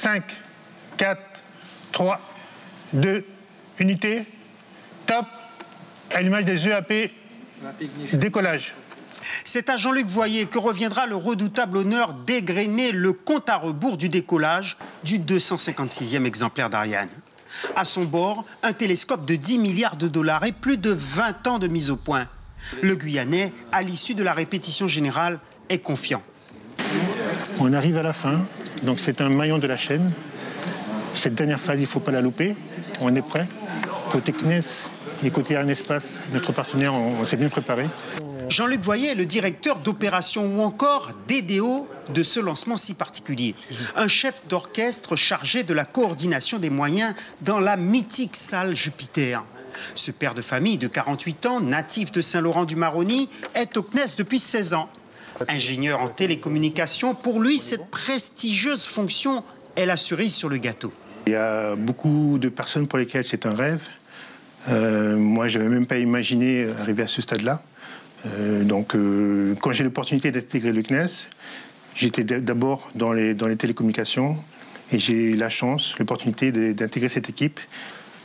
5, 4, 3, 2, unité, top, allumage des EAP, décollage. C'est à Jean-Luc Voyer que reviendra le redoutable honneur d'égrener le compte à rebours du décollage du 256e exemplaire d'Ariane. À son bord, un télescope de 10 milliards de dollars et plus de 20 ans de mise au point. Le Guyanais, à l'issue de la répétition générale, est confiant. On arrive à la fin, donc c'est un maillon de la chaîne. Cette dernière phase, il ne faut pas la louper. On est prêt. Côté CNES et côté Arianespace, notre partenaire, on s'est bien préparé. Jean-Luc Voyer est le directeur d'opération ou encore DDO de ce lancement si particulier. Un chef d'orchestre chargé de la coordination des moyens dans la mythique salle Jupiter. Ce père de famille de 48 ans, natif de Saint-Laurent-du-Maroni, est au CNES depuis 16 ans. Ingénieur en télécommunications, pour lui, cette prestigieuse fonction est la cerise sur le gâteau. Il y a beaucoup de personnes pour lesquelles c'est un rêve. Moi, je n'avais même pas imaginé arriver à ce stade-là. Quand j'ai l'opportunité d'intégrer le CNES, j'étais d'abord dans les télécommunications et j'ai eu la chance, l'opportunité d'intégrer cette équipe.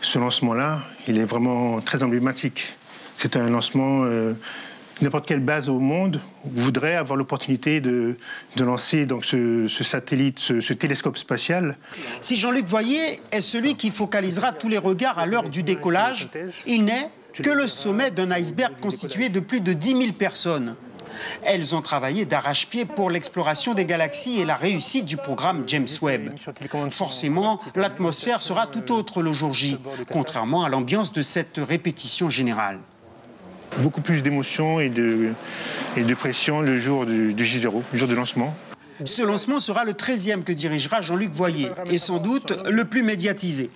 Ce lancement-là, il est vraiment très emblématique. C'est un lancement, n'importe quelle base au monde voudrait avoir l'opportunité de lancer donc, ce satellite, ce télescope spatial. Si Jean-Luc Voyer est celui qui focalisera tous les regards à l'heure du décollage, il n'est que le sommet d'un iceberg constitué de plus de 10 000 personnes. Elles ont travaillé d'arrache-pied pour l'exploration des galaxies et la réussite du programme James Webb. Forcément, l'atmosphère sera tout autre le jour J, contrairement à l'ambiance de cette répétition générale. Beaucoup plus d'émotion et de pression le jour du J0, le jour du lancement. Ce lancement sera le 13e que dirigera Jean-Luc Voyer et sans doute le plus médiatisé.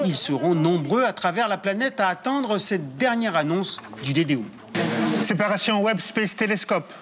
Ils seront nombreux à travers la planète à attendre cette dernière annonce du DDO. Séparation Webb Space Telescope.